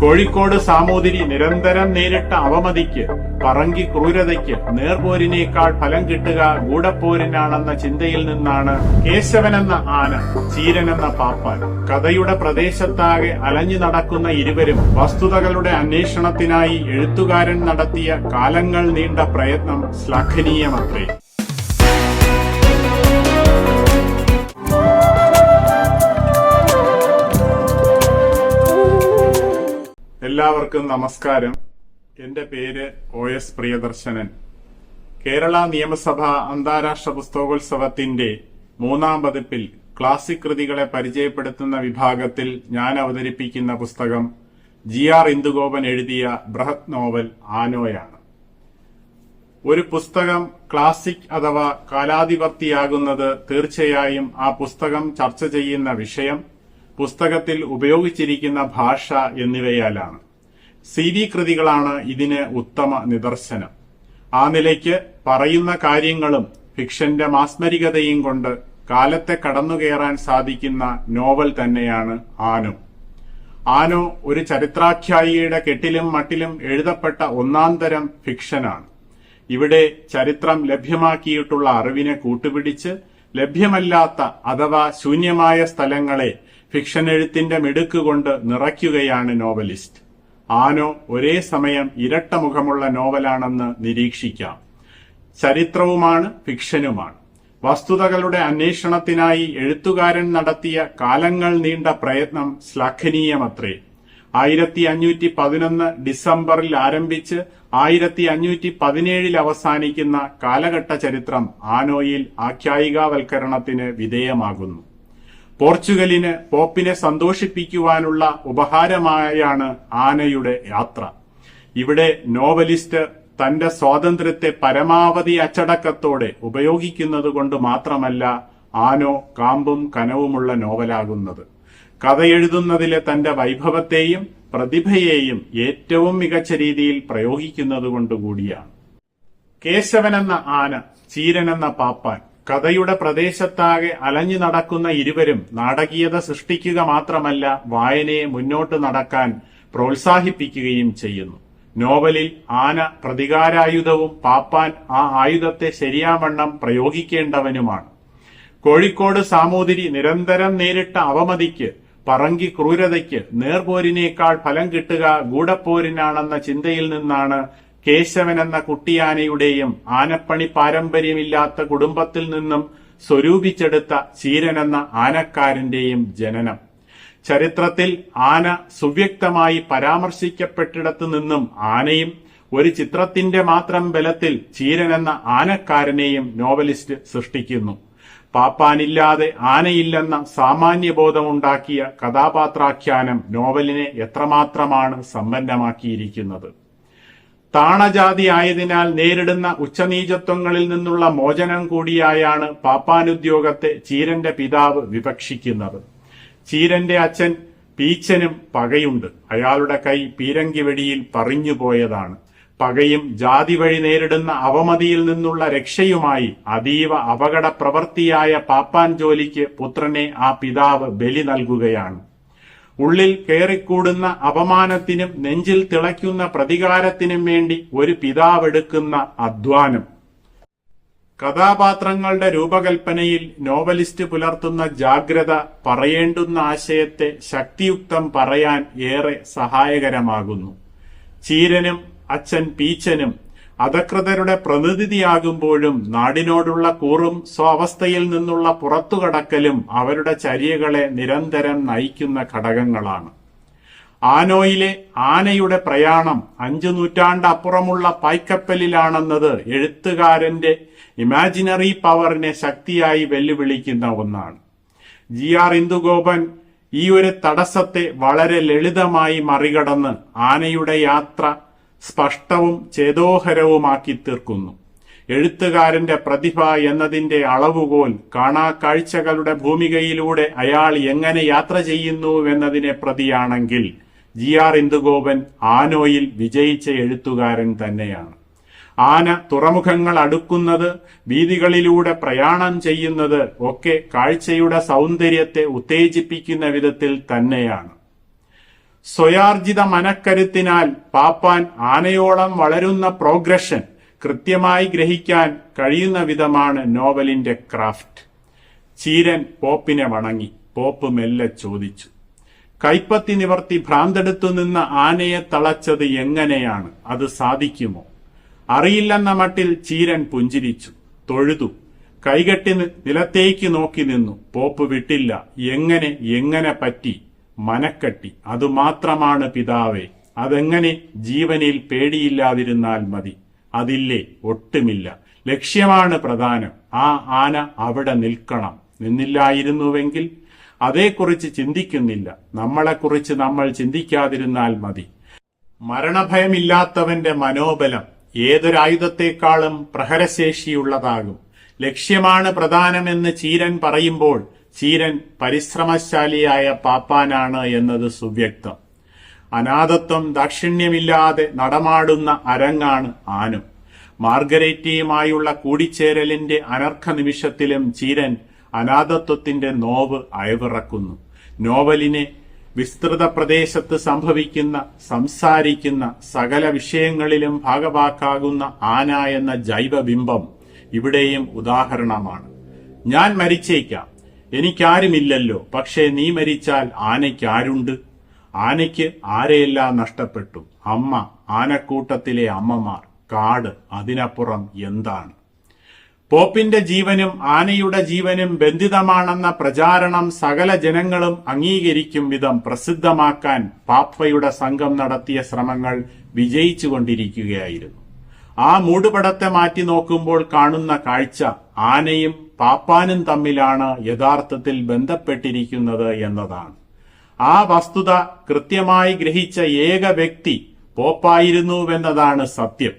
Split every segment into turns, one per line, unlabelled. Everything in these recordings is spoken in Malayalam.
കോഴിക്കോട് സാമൂതിരി നിരന്തരം നേരിട്ട അവമതിക്ക്, പറങ്കി ക്രൂരതയ്ക്ക് നേർപോരിനേക്കാൾ ഫലം കിട്ടുക ഗൂഢപ്പോരിനാണെന്ന ചിന്തയിൽ നിന്നാണ് കേശവനെന്ന ആന, ചീരനെന്ന പാപ്പാൻ, കഥയുടെ പ്രദേശത്താകെ അലഞ്ഞു നടക്കുന്ന ഇരുവരും വസ്തുതകളുടെ അന്വേഷണത്തിനായി എഴുത്തുകാരൻ നടത്തിയ കാലങ്ങൾ നീണ്ട പ്രയത്നം ശ്ലാഘനീയമത്രേ. എല്ലാവർക്കും നമസ്കാരം. എന്റെ പേര് OS പ്രിയദർശനൻ. കേരള നിയമസഭ അന്താരാഷ്ട്ര പുസ്തകോത്സവത്തിന്റെ 3-ാം പതിപ്പിൽ ക്ലാസിക് കൃതികളെ പരിചയപ്പെടുത്തുന്ന വിഭാഗത്തിൽ ഞാൻ അവതരിപ്പിക്കുന്ന പുസ്തകം GR ഇന്ദുഗോപൻ എഴുതിയ ബൃഹത് നോവൽ ആനോയാണ്. ഒരു പുസ്തകം ക്ലാസിക് അഥവാ കാലാതിവർത്തിയാകുന്നത് തീർച്ചയായും ആ പുസ്തകം ചർച്ച ചെയ്യുന്ന വിഷയം, പുസ്തകത്തിൽ ഉപയോഗിച്ചിരിക്കുന്ന ഭാഷ എന്നിവയാലാണ്. CD കൃതികളാണ് ഇതിന് ഉത്തമ നിദർശനം. ആ നിലയ്ക്ക് പറയുന്ന കാര്യങ്ങളും ഫിക്ഷന്റെ മാസ്മരികതയും കൊണ്ട് കാലത്തെ കടന്നുകയറാൻ സാധിക്കുന്ന നോവൽ തന്നെയാണ് ആനോ. ആനോ ഒരു ചരിത്രാഖ്യായിയുടെ കെട്ടിലും മട്ടിലും എഴുതപ്പെട്ട ഒന്നാന്തരം ഫിക്ഷനാണ്. ഇവിടെ ചരിത്രം ലഭ്യമാക്കിയിട്ടുള്ള അറിവിനെ കൂട്ടുപിടിച്ച് ലഭ്യമല്ലാത്ത അഥവാ ശൂന്യമായ സ്ഥലങ്ങളെ ഫിക്ഷൻ എഴുത്തിന്റെ മിടുക്കുകൊണ്ട് നിറയ്ക്കുകയാണ് നോവലിസ്റ്റ്. ആനോ ഒരേ സമയം ഇരട്ട മുഖമുള്ള നോവലാണെന്ന് നിരീക്ഷിക്കാം. ചരിത്രവുമാണ് ഫിക്ഷനുമാണ്. വസ്തുതകളുടെ അന്വേഷണത്തിനായി എഴുത്തുകാരൻ നടത്തിയ കാലങ്ങൾ നീണ്ട പ്രയത്നം ശ്ലാഘനീയമത്രേ. 1511 ഡിസംബറിൽ ആരംഭിച്ച് 1517 അവസാനിക്കുന്ന കാലഘട്ട ചരിത്രം ആനോയിൽ ആഖ്യായികാവൽക്കരണത്തിന് വിധേയമാകുന്നു. പോർച്ചുഗലിന് പോപ്പിനെ സന്തോഷിപ്പിക്കുവാനുള്ള ഉപഹാരമായാണ് ആനയുടെ യാത്ര. ഇവിടെ നോവലിസ്റ്റ് തന്റെ സ്വാതന്ത്ര്യത്തെ പരമാവധി അച്ചടക്കത്തോടെ ഉപയോഗിക്കുന്നതുകൊണ്ട് മാത്രമല്ല ആനോ കാമ്പും കനവുമുള്ള നോവലാകുന്നത്. കഥയെഴുതുന്നതിലെ തന്റെ വൈഭവത്തെയും പ്രതിഭയെയും ഏറ്റവും മികച്ച രീതിയിൽ പ്രയോഗിക്കുന്നതുകൊണ്ടുകൂടിയാണ്. കേശവനെന്ന ആന, ചീരനെന്ന പാപ്പാൻ, കഥയുടെ പ്രദേശത്താകെ അലഞ്ഞു നടക്കുന്ന ഇരുവരും നാടകീയത സൃഷ്ടിക്കുക മാത്രമല്ല വായനയെ മുന്നോട്ട് നടക്കാൻ പ്രോത്സാഹിപ്പിക്കുകയും ചെയ്യുന്നു. നോവലിൽ ആന പ്രതികാരായുധവും പാപ്പാൻ ആ ആയുധത്തെ ശരിയാവണ്ണം പ്രയോഗിക്കേണ്ടവനുമാണ്. കോഴിക്കോട് സാമൂതിരി നിരന്തരം നേരിട്ട അവമതിക്ക്, പറങ്കി ക്രൂരതയ്ക്ക് നേർപോരിനേക്കാൾ ഫലം കിട്ടുക ഗൂഢപ്പോരിനാണെന്ന ചിന്തയിൽ നിന്നാണ് കേശവൻ എന്ന കുട്ടിയാനയുടെയും ആനപ്പണി പാരമ്പര്യമില്ലാത്ത കുടുംബത്തിൽ നിന്നും സ്വരൂപിച്ചെടുത്ത ചീരനെന്ന ആനക്കാരന്റെയും ജനനം. ചരിത്രത്തിൽ ആന സുവ്യക്തമായി പരാമർശിക്കപ്പെട്ടിടത്തു നിന്നും ആനയും ഒരു ചിത്രത്തിന്റെ മാത്രം ബലത്തിൽ ചീരനെന്ന ആനക്കാരനെയും നോവലിസ്റ്റ് സൃഷ്ടിക്കുന്നു. പാപ്പാനില്ലാതെ ആനയില്ലെന്ന സാമാന്യബോധമുണ്ടാക്കിയ കഥാപാത്രാഖ്യാനം നോവലിനെ എത്രമാത്രമാണ് സമ്പന്നമാക്കിയിരിക്കുന്നത്. താണജാതി ആയതിനാൽ നേരിടുന്ന ഉച്ചനീചത്വങ്ങളിൽ നിന്നുള്ള മോചനം കൂടിയായാണ് പാപ്പാനുദ്യോഗത്തെ ചീരന്റെ പിതാവ് വിവക്ഷിക്കുന്നത്. ചീരന്റെ അച്ഛൻ പീച്ചനും പകയുണ്ട്. അയാളുടെ കൈ പീരങ്കി വെടിയിൽ പറിഞ്ഞുപോയതാണ്. പകയും ജാതി വഴി നേരിടുന്ന അവമതിയിൽ നിന്നുള്ള രക്ഷയുമായി അതീവ അപകട പ്രവൃത്തിയായ പാപ്പാൻ ജോലിക്ക് പുത്രനെ ആ പിതാവ് ബലി നൽകുകയാണ്. ഉള്ളിൽ കയറിക്കൂടുന്ന അപമാനത്തിനും നെഞ്ചിൽ തിളയ്ക്കുന്ന പ്രതികാരത്തിനും വേണ്ടി ഒരു പിതാവെടുക്കുന്ന അധ്വാനം. കഥാപാത്രങ്ങളുടെ രൂപകൽപ്പനയിൽ നോവലിസ്റ്റ് പുലർത്തുന്ന ജാഗ്രത പറയേണ്ടുന്ന ആശയത്തെ ശക്തിയുക്തം പറയാൻ ഏറെ സഹായകരമാകുന്നു. ചീരനും അച്ഛൻ പീച്ചനും അധകൃതരുടെ പ്രതിനിധിയാകുമ്പോഴും നാടിനോടുള്ള കൂറും സ്വാവസ്ഥയിൽ നിന്നുള്ള പുറത്തുകടക്കലും അവരുടെ ചര്യകളെ നിരന്തരം നയിക്കുന്ന ഘടകങ്ങളാണ്. ആനോയിലെ ആനയുടെ പ്രയാണം 5 നൂറ്റാണ്ടപ്പുറമുള്ള പായ്ക്കപ്പലിലാണെന്നത് എഴുത്തുകാരന്റെ ഇമാജിനറി പവറിനെ ശക്തിയായി വെല്ലുവിളിക്കുന്ന ഒന്നാണ്. GR ഇന്ദുഗോപൻ ഈ ഒരു തടസ്സത്തെ വളരെ ലളിതമായി മറികടന്ന് ആനയുടെ യാത്ര സ്പഷ്ടവും ചേതോഹരവുമാക്കി തീർക്കുന്നു. എഴുത്തുകാരന്റെ പ്രതിഭ എന്നതിന്റെ അളവുകോൽ കാണാക്കാഴ്ചകളുടെ ഭൂമികയിലൂടെ അയാൾ എങ്ങനെ യാത്ര ചെയ്യുന്നുവെന്നതിനെ പ്രതിയാണെങ്കിൽ GR ഇന്ദുഗോപൻ ആനോയിൽ വിജയിച്ച എഴുത്തുകാരൻ തന്നെയാണ്. ആന തുറമുഖങ്ങൾ അടുക്കുന്നത്, വീതികളിലൂടെ പ്രയാണം ചെയ്യുന്നത് ഒക്കെ കാഴ്ചയുടെ സൗന്ദര്യത്തെ ഉത്തേജിപ്പിക്കുന്ന വിധത്തിൽ തന്നെയാണ്. സ്വയാർജിത മനക്കരുത്തിനാൽ പാപ്പാൻ ആനയോളം വളരുന്ന പ്രോഗ്രഷൻ കൃത്യമായി ഗ്രഹിക്കാൻ കഴിയുന്ന വിധമാണ് നോവലിന്റെ ക്രാഫ്റ്റ്. ചീരൻ പോപ്പിനെ വണങ്ങി. പോപ്പ് മെല്ലെ ചോദിച്ചു, കൈപ്പത്തി നിവർത്തി ഭ്രാന്തെടുത്തു നിന്ന ആനയെ തളച്ചത് എങ്ങനെയാണ്? അത് സാധിക്കുമോ? അറിയില്ലെന്ന മട്ടിൽ ചീരൻ പുഞ്ചിരിച്ചു, തൊഴുതു, കൈകെട്ടി നിലത്തേക്ക് നോക്കി നിന്നു. പോപ്പ് വിട്ടില്ല. എങ്ങനെ പറ്റി? മനക്കട്ടി. അതുമാത്രമാണ് പിതാവേ. അതെങ്ങനെ? ജീവനിൽ പേടിയില്ലാതിരുന്നാൽ മതി. അതില്ലേ? ഒട്ടുമില്ല. ലക്ഷ്യമാണ് പ്രധാനം. ആ ആന അവിടെ നിൽക്കണം. നിന്നില്ലായിരുന്നുവെങ്കിൽ? അതേക്കുറിച്ച് ചിന്തിക്കുന്നില്ല. നമ്മളെക്കുറിച്ച് നമ്മൾ ചിന്തിക്കാതിരുന്നാൽ മതി. മരണഭയമില്ലാത്തവന്റെ മനോബലം ഏതൊരായുധത്തെക്കാളും പ്രഹരശേഷിയുള്ളതാകും. ലക്ഷ്യമാണ് പ്രധാനമെന്ന് ചീരൻ പറയുമ്പോൾ ചീരൻ പരിശ്രമശാലിയായ പാപ്പാനാണ് എന്നത് സുവ്യക്തം. അനാഥത്വം ദാക്ഷിണ്യമില്ലാതെ നടമാടുന്ന അരങ്ങാണ് ആനും. മാർഗരേറ്റയുമായുള്ള കൂടിച്ചേരലിന്റെ അനർഘ നിമിഷത്തിലും ചീരൻ അനാഥത്വത്തിന്റെ നോവ് അയവിറക്കുന്നു. നോവലിനെ വിസ്തൃത പ്രദേശത്ത് സംഭവിക്കുന്ന, സംസാരിക്കുന്ന സകല വിഷയങ്ങളിലും ഭാഗവാക്കാകുന്ന ആന എന്ന ജൈവബിംബം ഇവിടെയും ഉദാഹരണമാണ്. ഞാൻ മരിച്ചേക്കാം, എനിക്കാരുമില്ലല്ലോ. പക്ഷേ നീ മരിച്ചാൽ ആനയ്ക്കാരുണ്ട്? ആനയ്ക്ക് ആരെയെല്ലാം നഷ്ടപ്പെട്ടു? അമ്മ, ആനക്കൂട്ടത്തിലെ അമ്മമാർ, കാട്, അതിനപ്പുറം എന്താണ്? പോപ്പിന്റെ ജീവനും ആനയുടെ ജീവനും ബന്ധിതമാണെന്ന പ്രചാരണം സകല ജനങ്ങളും അംഗീകരിക്കും വിധം പ്രസിദ്ധമാക്കാൻ പാപ്പയുടെ സംഘം നടത്തിയ ശ്രമങ്ങൾ വിജയിച്ചുകൊണ്ടിരിക്കുകയായിരുന്നു. ആ മൂടുപടത്തെ മാറ്റി നോക്കുമ്പോൾ കാണുന്ന കാഴ്ച ആനയും പാപ്പാനും തമ്മിലാണ് യഥാർത്ഥത്തിൽ ബന്ധപ്പെട്ടിരിക്കുന്നത് എന്നതാണ്. ആ വസ്തുത കൃത്യമായി ഗ്രഹിച്ച ഏക വ്യക്തി പോപ്പായിരുന്നുവെന്നതാണ് സത്യം.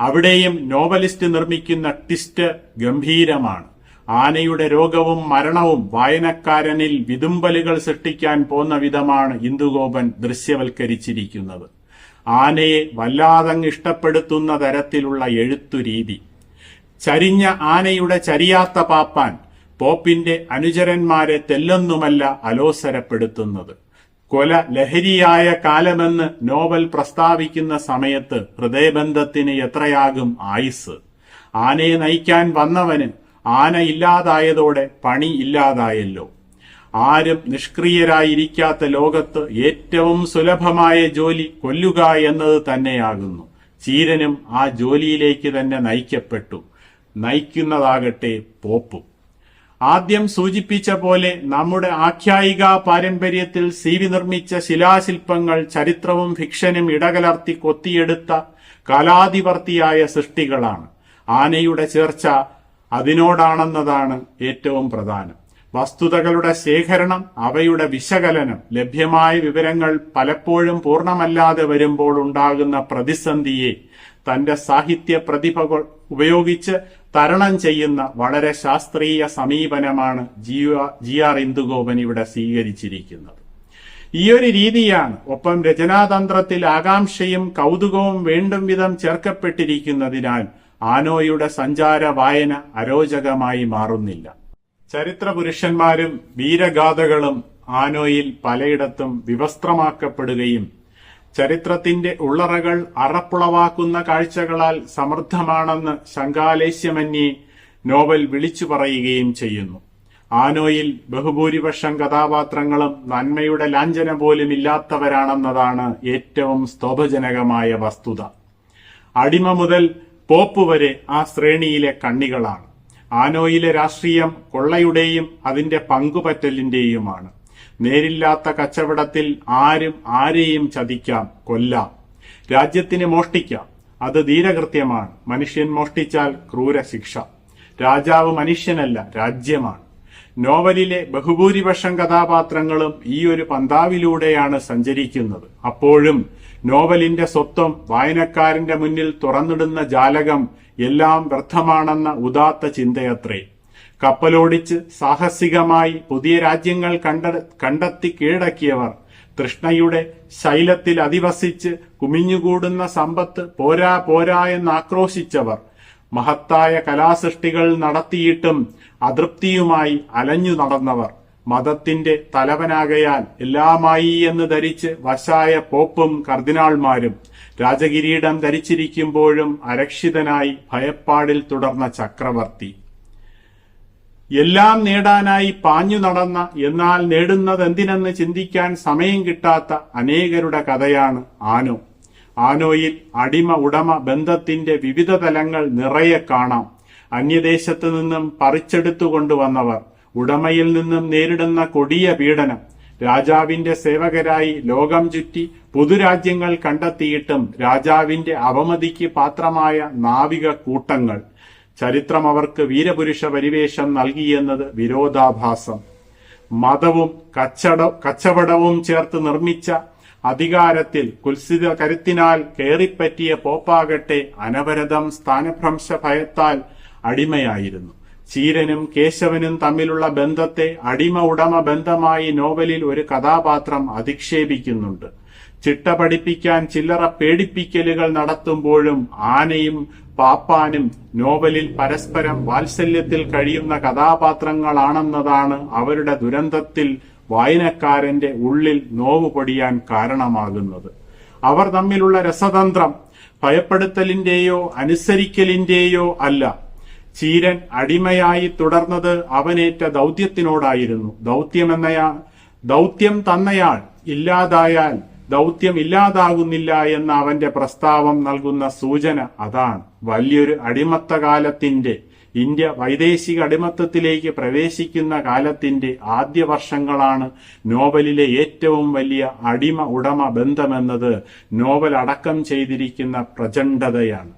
അവിടെയും നോവലിസ്റ്റ് നിർമ്മിക്കുന്ന ട്വിസ്റ്റ് ഗംഭീരമാണ്. ആനയുടെ രോഗവും മരണവും വായനക്കാരനിൽ വിതുമ്പലുകൾ സൃഷ്ടിക്കാൻ പോന്ന വിധമാണ് ഇന്ദുഗോപൻ ദൃശ്യവൽക്കരിച്ചിരിക്കുന്നത്. ആനയെ വല്ലാതങ്ങ് ഇഷ്ടപ്പെടുത്തുന്ന തരത്തിലുള്ള എഴുത്തുരീതി. ചരിഞ്ഞ ആനയുടെ ചരിയാത്ത പാപ്പാൻ പോപ്പിന്റെ അനുചരന്മാരെ തെല്ലൊന്നുമല്ല അലോസരപ്പെടുത്തുന്നത്. കൊല ലഹരിയായ കാലമെന്ന് നോവൽ പ്രസ്താവിക്കുന്ന സമയത്ത് ഹൃദയബന്ധത്തിന് എത്രയാകും ആയുസ്? ആനയെ നയിക്കാൻ വന്നവന് ആന ഇല്ലാതായതോടെ പണി ഇല്ലാതായല്ലോ. ആരും നിഷ്ക്രിയരായിരിക്കാത്ത ലോകത്ത് ഏറ്റവും സുലഭമായ ജോലി കൊല്ലുക എന്നത് തന്നെയാകുന്നു. ചീരനും ആ ജോലിയിലേക്ക് തന്നെ നയിക്കപ്പെട്ടു. നയിക്കുന്നതാകട്ടെ പോപ്പും. ആദ്യം സൂചിപ്പിച്ച പോലെ നമ്മുടെ ആഖ്യായിക പാരമ്പര്യത്തിൽ സി.വി. നിർമ്മിച്ച ശിലാശില്പങ്ങൾ ചരിത്രവും ഫിക്ഷനും ഇടകലർത്തി കൊത്തിയെടുത്ത കാലാതിവർത്തിയായ സൃഷ്ടികളാണ്. ആനയുടെ ചേർച്ച അതിനോടാണെന്നതാണ് ഏറ്റവും പ്രധാനം. വസ്തുതകളുടെ ശേഖരണം, അവയുടെ വിശകലനം, ലഭ്യമായ വിവരങ്ങൾ പലപ്പോഴും പൂർണ്ണമല്ലാതെ വരുമ്പോൾ ഉണ്ടാകുന്ന പ്രതിസന്ധിയെ തന്റെ സാഹിത്യ പ്രതിഭകൾ ഉപയോഗിച്ച് തരണം ചെയ്യുന്ന വളരെ ശാസ്ത്രീയ സമീപനമാണ് ജി.ആർ. ഇന്ദുഗോപൻ ഇവിടെ സ്വീകരിച്ചിരിക്കുന്നത്. ഈയൊരു രീതിയാണ് ഒപ്പം രചനാതന്ത്രത്തിൽ ആകാംക്ഷയും കൗതുകവും വേണ്ടും വിധം ചേർക്കപ്പെട്ടിരിക്കുന്നതിനാൽ ആനോയുടെ സഞ്ചാര വായന അരോചകമായി മാറുന്നില്ല. ചരിത്ര പുരുഷന്മാരും വീരഗാഥകളും ആനോയിൽ പലയിടത്തും വിവസ്ത്രമാക്കപ്പെടുകയും ചരിത്രത്തിന്റെ ഉള്ളറകൾ അറപ്പുളവാക്കുന്ന കാഴ്ചകളാൽ സമൃദ്ധമാണെന്ന് ശങ്കാലേശ്യമന്യേ നോവൽ വിളിച്ചു പറയുകയും ചെയ്യുന്നു. ആനോയിൽ ബഹുഭൂരിപക്ഷം കഥാപാത്രങ്ങളും നന്മയുടെ ലാഞ്ചന പോലും ഇല്ലാത്തവരാണെന്നതാണ് ഏറ്റവും സ്തോഭജനകമായ വസ്തുത. അടിമ മുതൽ പോപ്പ് വരെ ആ ശ്രേണിയിലെ കണ്ണികളാണ്. ആനോയിലെ രാഷ്ട്രീയം കൊള്ളയുടെയും അതിന്റെ പങ്കുപറ്റലിന്റെയുമാണ്. നേരില്ലാത്ത കച്ചവടത്തിൽ ആരും ആരെയും ചതിക്കാം, കൊല്ലാം. രാജ്യത്തിന് മോഷ്ടിക്കാം, അത് ധീരകൃത്യമാണ്. മനുഷ്യൻ മോഷ്ടിച്ചാൽ ക്രൂരശിക്ഷ. രാജാവ് മനുഷ്യനല്ല, രാജ്യമാണ്. നോവലിലെ ബഹുഭൂരിപക്ഷം കഥാപാത്രങ്ങളും ഈ ഒരു പന്താവിലൂടെയാണ് സഞ്ചരിക്കുന്നത്. അപ്പോഴും നോവലിന്റെ സ്വത്വം വായനക്കാരന്റെ മുന്നിൽ തുറന്നിടുന്ന ജാലകം എല്ലാം വ്യർത്ഥമാണെന്ന ഉദാത്ത ചിന്തയത്രേ. കപ്പലോടിച്ച് സാഹസികമായി പുതിയ രാജ്യങ്ങൾ കണ്ടെത്തി കീഴടക്കിയവർ, തൃഷ്ണയുടെ ശൈലത്തിൽ അധിവസിച്ച് കുമിഞ്ഞുകൂടുന്ന സമ്പത്ത് പോരാ പോരാ എന്ന് ആക്രോശിച്ചവർ, മഹത്തായ കലാസൃഷ്ടികൾ നടത്തിയിട്ടും അതൃപ്തിയുമായി അലഞ്ഞു നടന്നവർ, മതത്തിന്റെ തലവനാകയാൽ എല്ലാമായി എന്ന് ധരിച്ച് വശായ പോപ്പും കർദിനാൾമാരും രാജകിരീടം ധരിച്ചിരിക്കുമ്പോഴും അരക്ഷിതനായി ഭയപ്പാടിൽ തുടർന്ന ചക്രവർത്തി. എല്ലാം നേടാനായി പാഞ്ഞു നടന്ന, എന്നാൽ നേടുന്നതെന്തിനെന്ന് ചിന്തിക്കാൻ സമയം കിട്ടാത്ത അനേകരുടെ കഥയാണ് ആനോ. ആനോയിൽ അടിമ ഉടമ ബന്ധത്തിന്റെ വിവിധ തലങ്ങൾ നിറയെ കാണാം. അന്യദേശത്തു നിന്നും പറിച്ചെടുത്തു കൊണ്ടുവന്നവർ, ഉടമയിൽ നിന്നും നേരിടുന്ന കൊടിയ പീഡനം, രാജാവിന്റെ സേവകരായി ലോകം ചുറ്റി പുതുരാജ്യങ്ങൾ കണ്ടെത്തിയിട്ടും രാജാവിന്റെ അവമതിക്ക് പാത്രമായ നാവിക കൂട്ടങ്ങൾ. ചരിത്രം അവർക്ക് വീരപുരുഷ പരിവേഷം നൽകിയെന്നത് വിരോധാഭാസം. മതവും കച്ചവടവും ചേർത്ത് നിർമ്മിച്ച അധികാരത്തിൽ കുൽസിത കരുത്തിനാൽ കയറിപ്പറ്റിയ പോപ്പാകട്ടെ അനവരതം സ്ഥാനഭ്രംശ ഭയത്താൽ അടിമയായിരുന്നു. ചീരനും കേശവനും തമ്മിലുള്ള ബന്ധത്തെ അടിമ ഉടമ ബന്ധമായി നോവലിൽ ഒരു കഥാപാത്രം അധിക്ഷേപിക്കുന്നുണ്ട്. ചിട്ട പഠിപ്പിക്കാൻ ചില്ലറ പേടിപ്പിക്കലുകൾ നടത്തുമ്പോഴും ആനയും പാപ്പാനും നോവലിൽ പരസ്പരം വാത്സല്യത്തിൽ കഴിയുന്ന കഥാപാത്രങ്ങളാണെന്നതാണ് അവരുടെ ദുരന്തത്തിൽ വായനക്കാരന്റെ ഉള്ളിൽ നോവ് പൊടിയാൻ കാരണമാകുന്നത്. അവർ തമ്മിലുള്ള രസതന്ത്രം ഭയപ്പെടുത്തലിന്റെയോ അനുസരിക്കലിന്റെയോ അല്ല. ചീരൻ അടിമയായി തുടർന്നത് അവനേറ്റ ദൗത്യത്തിനോടായിരുന്നു. ദൗത്യം തന്നയാൾ ഇല്ലാതായാൽ ദൗത്യം ഇല്ലാതാകുന്നില്ല എന്ന അവന്റെ പ്രസ്താവം നൽകുന്ന സൂചന അതാണ്. വലിയൊരു അടിമത്തകാലത്തിന്റെ, ഇന്ത്യ വൈദേശിക അടിമത്തത്തിലേക്ക് പ്രവേശിക്കുന്ന കാലത്തിന്റെ ആദ്യ വർഷങ്ങളാണ് നോവലിലെ ഏറ്റവും വലിയ അടിമ ഉടമ ബന്ധമെന്നത് നോവൽ അടക്കം ചെയ്തിരിക്കുന്ന പ്രചണ്ഡതയാണ്.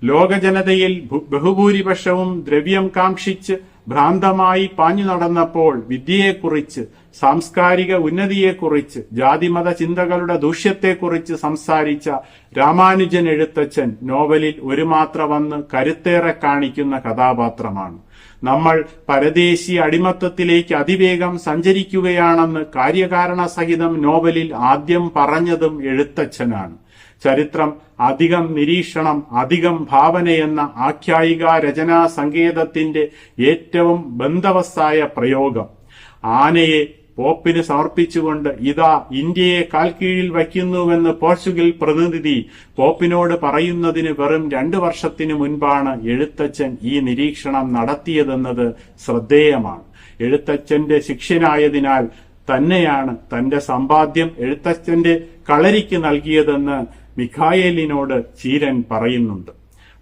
ലോകജനതയിൽ ബഹുഭൂരിപക്ഷവും ദ്രവ്യം കാക്ഷിച്ച് ഭ്രാന്തമായി പാഞ്ഞു നടന്നപ്പോൾ വിദ്യയെക്കുറിച്ച്, സാംസ്കാരിക ഉന്നതിയെക്കുറിച്ച്, ജാതിമത ചിന്തകളുടെ ദൂഷ്യത്തെക്കുറിച്ച് സംസാരിച്ച രാമാനുജൻ എഴുത്തച്ഛൻ നോവലിൽ ഒരു മാത്ര വന്ന് കരുത്തേറെ കാണിക്കുന്ന കഥാപാത്രമാണ്. നമ്മൾ പരദേശി അടിമത്തത്തിലേക്ക് അതിവേഗം സഞ്ചരിക്കുകയാണെന്ന് കാര്യകാരണ സഹിതം നോവലിൽ ആദ്യം പറഞ്ഞതും എഴുത്തച്ഛനാണ്. ചരിത്രം അധികം നിരീക്ഷണം അധികം ഭാവനയെന്ന ആഖ്യായിക രചനാ സങ്കേതത്തിന്റെ ഏറ്റവും ബന്ധവസ്ഥായ പ്രയോഗം. ആനയെ പോപ്പിന് സമർപ്പിച്ചുകൊണ്ട് ഇതാ ഇന്ത്യയെ കാൽക്കീഴിൽ വയ്ക്കുന്നുവെന്ന് പോർച്ചുഗൽ പ്രതിനിധി പോപ്പിനോട് പറയുന്നതിന് വെറും 2 വർഷത്തിനു മുൻപാണ് എഴുത്തച്ഛൻ ഈ നിരീക്ഷണം നടത്തിയതെന്നത് ശ്രദ്ധേയമാണ്. എഴുത്തച്ഛന്റെ ശിഷ്യനായതിനാൽ തന്നെയാണ് തന്റെ സമ്പാദ്യം എഴുത്തച്ഛന്റെ കളരിക്ക് നൽകിയതെന്ന് മിഖായേലിനോട് ചീരൻ പറയുന്നുണ്ട്.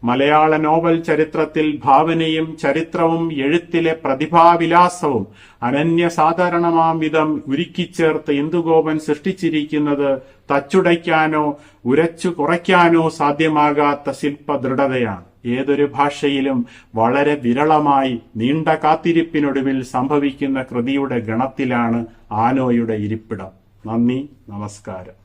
മലയാള നോവൽ ചരിത്രത്തിൽ ഭാവനയും ചരിത്രവും എഴുത്തിലെ പ്രതിഭാവിലാസവും അനന്യസാധാരണമാം വിധം ഉരുക്കിച്ചേർത്ത് ഇന്ദുഗോപൻ സൃഷ്ടിച്ചിരിക്കുന്നത് തച്ചുടയ്ക്കാനോ ഉരച്ചു കുറയ്ക്കാനോ സാധ്യമാകാത്ത ശില്പദൃഢതയാണ്. ഏതൊരു ഭാഷയിലും വളരെ വിരളമായി നീണ്ട കാത്തിരിപ്പിനൊടുവിൽ സംഭവിക്കുന്ന കൃതിയുടെ ഗണത്തിലാണ് ആനോയുടെ ഇരിപ്പിടം. നന്ദി, നമസ്കാരം.